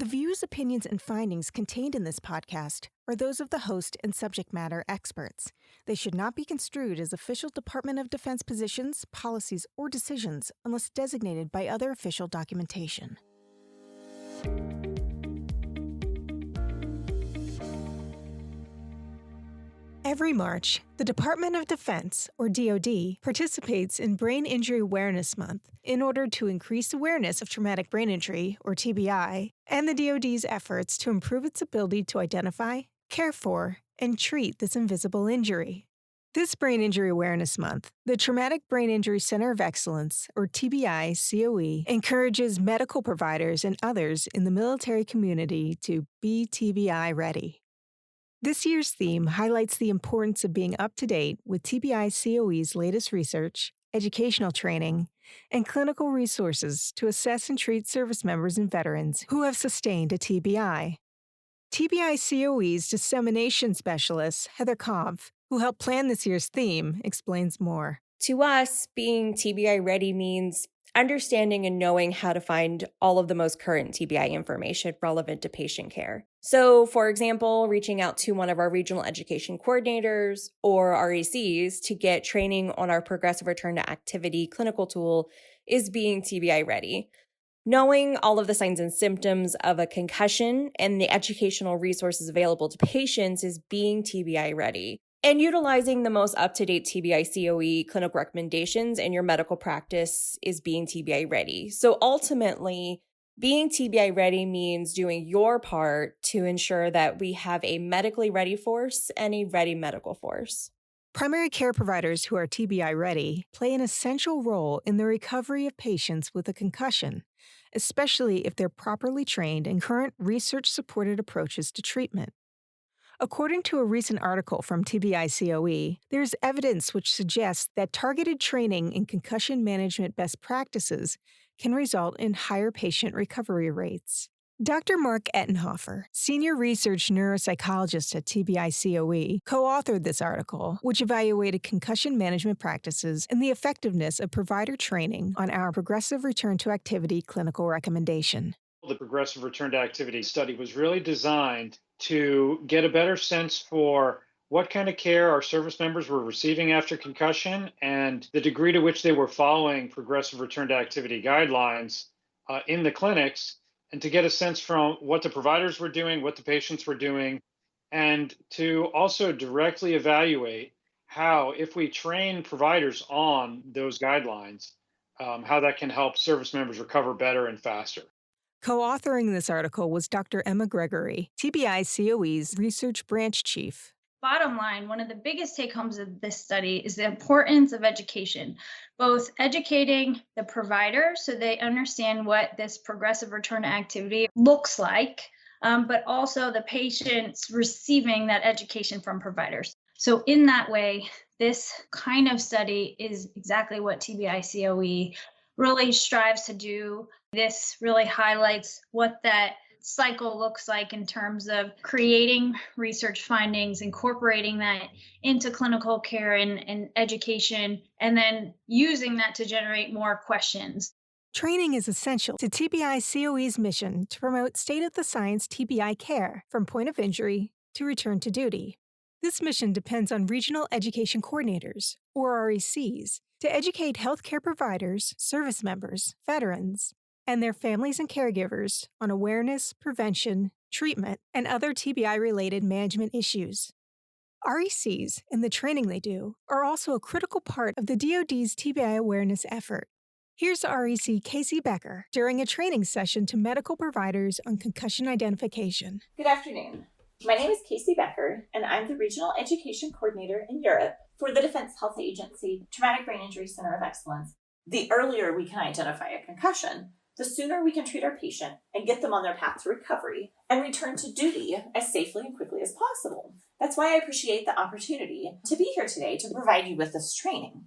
The views, opinions, and findings contained in this podcast are those of the host and subject matter experts. They should not be construed as official Department of Defense positions, policies, or decisions unless designated by other official documentation. Every March, the Department of Defense, or DoD, participates in Brain Injury Awareness Month in order to increase awareness of traumatic brain injury, or TBI, and the DoD's efforts to improve its ability to identify, care for, and treat this invisible injury. This Brain Injury Awareness Month, the Traumatic Brain Injury Center of Excellence, or TBICoE, encourages medical providers and others in the military community to be TBI ready. This year's theme highlights the importance of being up to date with TBICoE's latest research, educational training, and clinical resources to assess and treat service members and veterans who have sustained a TBI. TBICoE's dissemination specialist, Heather Kampf, who helped plan this year's theme, explains more. To us, being TBI ready means understanding and knowing how to find all of the most current TBI information relevant to patient care. So, for example, reaching out to one of our regional education coordinators or RECs to get training on our progressive return to activity clinical tool is being TBI ready. Knowing all of the signs and symptoms of a concussion and the educational resources available to patients is being TBI ready. And utilizing the most up-to-date TBICoE clinical recommendations in your medical practice is being TBI ready. So ultimately, being TBI ready means doing your part to ensure that we have a medically ready force and a ready medical force. Primary care providers who are TBI ready play an essential role in the recovery of patients with a concussion, especially if they're properly trained in current research-supported approaches to treatment. According to a recent article from TBICoE, there's evidence which suggests that targeted training in concussion management best practices can result in higher patient recovery rates. Dr. Mark Ettenhofer, senior research neuropsychologist at TBICoE, co-authored this article, which evaluated concussion management practices and the effectiveness of provider training on our progressive return to activity clinical recommendation. The progressive return to activity study was really designed to get a better sense for what kind of care our service members were receiving after concussion and the degree to which they were following progressive return to activity guidelines in the clinics, and to get a sense from what the providers were doing, what the patients were doing, and to also directly evaluate how, if we train providers on those guidelines, how that can help service members recover better and faster. Co-authoring this article was Dr. Emma Gregory, TBICoE's research branch chief. Bottom line, one of the biggest take-homes of this study is the importance of education, both educating the provider so they understand what this progressive return to activity looks like, but also the patients receiving that education from providers. So in that way, this kind of study is exactly what TBICoE really strives to do. This really highlights what that cycle looks like in terms of creating research findings, incorporating that into clinical care and education, and then using that to generate more questions. Training is essential to TBICoE's mission to promote state-of-the-science TBI care from point of injury to return to duty. This mission depends on regional education coordinators, or RECs, to educate healthcare providers, service members, veterans, and their families and caregivers on awareness, prevention, treatment, and other TBI-related management issues. RECs and the training they do are also a critical part of the DoD's TBI awareness effort. Here's REC Casey Becker during a training session to medical providers on concussion identification. Good afternoon. My name is Casey Becker, and I'm the Regional Education Coordinator in Europe for the Defense Health Agency Traumatic Brain Injury Center of Excellence. The earlier we can identify a concussion, the sooner we can treat our patient and get them on their path to recovery and return to duty as safely and quickly as possible. That's why I appreciate the opportunity to be here today to provide you with this training.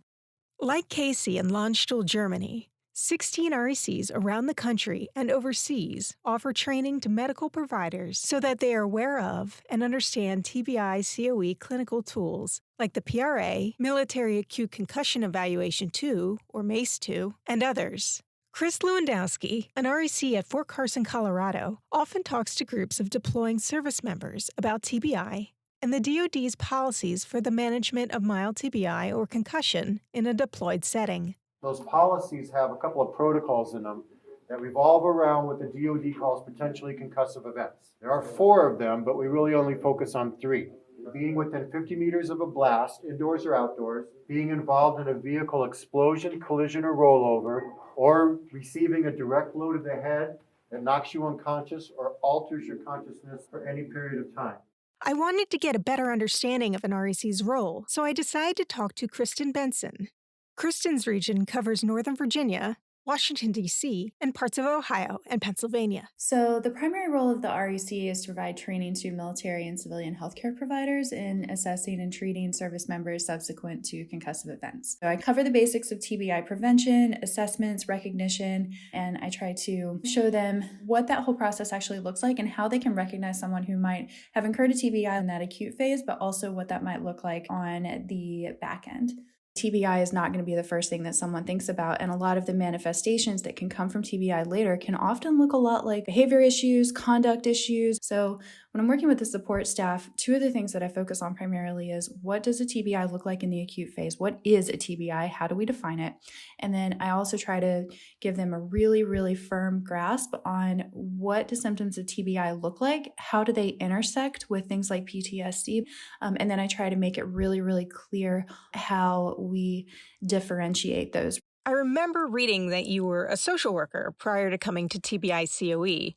Like Casey in Landstuhl Germany, 16 RECs around the country and overseas offer training to medical providers so that they are aware of and understand TBICoE clinical tools like the PRA, Military Acute Concussion Evaluation 2, or MACE 2, and others. Chris Lewandoski, an REC at Fort Carson, Colorado, often talks to groups of deploying service members about TBI and the DoD's policies for the management of mild TBI or concussion in a deployed setting. Those policies have a couple of protocols in them that revolve around what the DoD calls potentially concussive events. There are 4 of them, but we really only focus on 3. Being within 50 meters of a blast, indoors or outdoors, being involved in a vehicle explosion, collision, or rollover, or receiving a direct blow to the head that knocks you unconscious or alters your consciousness for any period of time. I wanted to get a better understanding of an REC's role, so I decided to talk to Kristen Benson. Kristen's region covers Northern Virginia, Washington, D.C., and parts of Ohio and Pennsylvania. So the primary role of the REC is to provide training to military and civilian healthcare providers in assessing and treating service members subsequent to concussive events. So I cover the basics of TBI prevention, assessments, recognition, and I try to show them what that whole process actually looks like and how they can recognize someone who might have incurred a TBI in that acute phase, but also what that might look like on the back end. TBI is not going to be the first thing that someone thinks about, and a lot of the manifestations that can come from TBI later can often look a lot like behavior issues, conduct issues. So when I'm working with the support staff, 2 of the things that I focus on primarily is what does a TBI look like in the acute phase? What is a TBI? How do we define it? And then I also try to give them a really, really firm grasp on what do symptoms of TBI look like? How do they intersect with things like PTSD? And then I try to make it really, really clear how we differentiate those. I remember reading that you were a social worker prior to coming to TBICoE.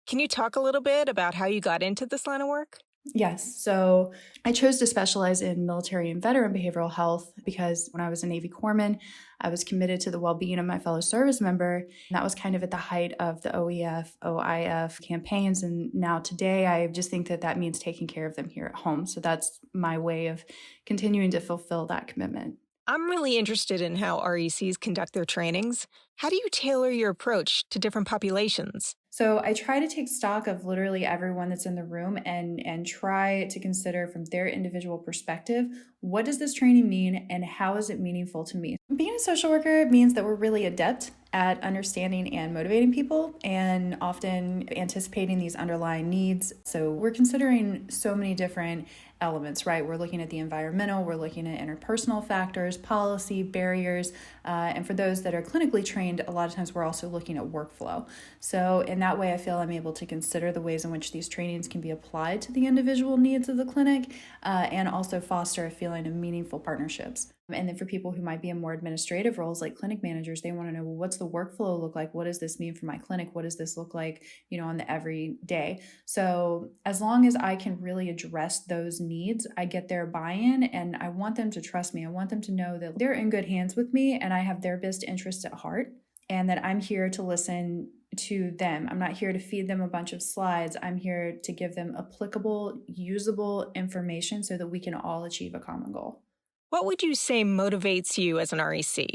Can you talk a little bit about how you got into this line of work? Yes. So I chose to specialize in military and veteran behavioral health because when I was a Navy corpsman, I was committed to the well-being of my fellow service member. And that was kind of at the height of the OEF, OIF campaigns. And now today, I just think that that means taking care of them here at home. So that's my way of continuing to fulfill that commitment. I'm really interested in how RECs conduct their trainings. How do you tailor your approach to different populations? So I try to take stock of literally everyone that's in the room and try to consider from their individual perspective, what does this training mean and how is it meaningful to me? Being a social worker means that we're really adept at understanding and motivating people and often anticipating these underlying needs. So we're considering so many different elements, right? We're looking at the environmental, we're looking at interpersonal factors, policy, barriers, and for those that are clinically trained, a lot of times we're also looking at workflow. So in that way, I feel I'm able to consider the ways in which these trainings can be applied to the individual needs of the clinic and also foster a feeling of meaningful partnerships. And then for people who might be in more administrative roles like clinic managers, they want to know, well, what's the workflow look like? What does this mean for my clinic? What does this look like, on the everyday? So as long as I can really address those needs, I get their buy-in and I want them to trust me. I want them to know that they're in good hands with me and I have their best interests at heart and that I'm here to listen to them. I'm not here to feed them a bunch of slides. I'm here to give them applicable, usable information so that we can all achieve a common goal. What would you say motivates you as an REC?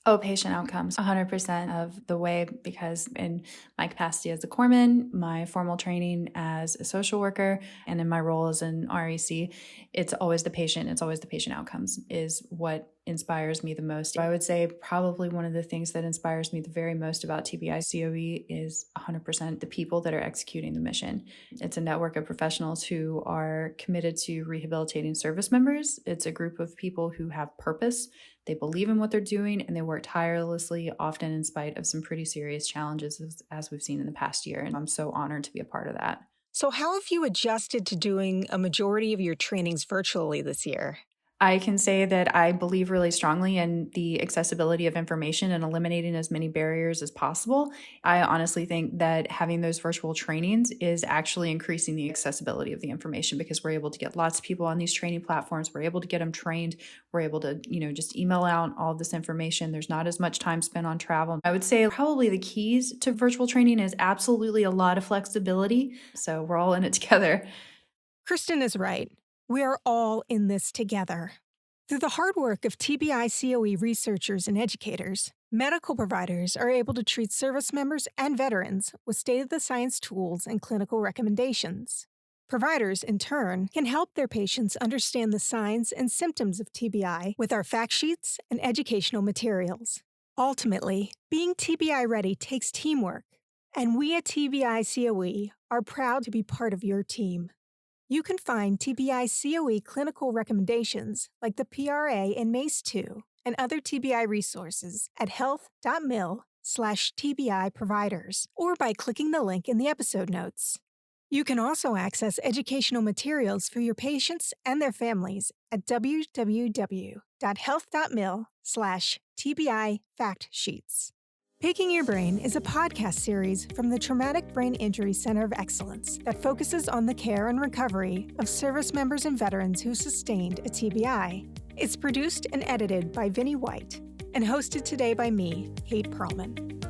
Oh, patient outcomes, 100% of the way, because in my capacity as a corpsman, my formal training as a social worker, and in my role as an REC, it's always the patient outcomes is what inspires me the most. I would say probably one of the things that inspires me the very most about TBICoE is 100% the people that are executing the mission. It's a network of professionals who are committed to rehabilitating service members. It's a group of people who have purpose. They believe in what they're doing and they work tirelessly, often in spite of some pretty serious challenges as we've seen in the past year. And I'm so honored to be a part of that. So how have you adjusted to doing a majority of your trainings virtually this year? I can say that I believe really strongly in the accessibility of information and eliminating as many barriers as possible. I honestly think that having those virtual trainings is actually increasing the accessibility of the information because we're able to get lots of people on these training platforms. We're able to get them trained. We're able to, just email out all of this information. There's not as much time spent on travel. I would say probably the keys to virtual training is absolutely a lot of flexibility. So we're all in it together. Kristen is right. We are all in this together. Through the hard work of TBICoE researchers and educators, medical providers are able to treat service members and veterans with state-of-the-science tools and clinical recommendations. Providers, in turn, can help their patients understand the signs and symptoms of TBI with our fact sheets and educational materials. Ultimately, being TBI ready takes teamwork, and we at TBICoE are proud to be part of your team. You can find TBICoE clinical recommendations like the PRA and MACE-2 and other TBI resources at health.mil/TBI providers or by clicking the link in the episode notes. You can also access educational materials for your patients and their families at www.health.mil/TBI fact sheets. Picking Your Brain is a podcast series from the Traumatic Brain Injury Center of Excellence that focuses on the care and recovery of service members and veterans who sustained a TBI. It's produced and edited by Vinnie White and hosted today by me, Kate Perlman.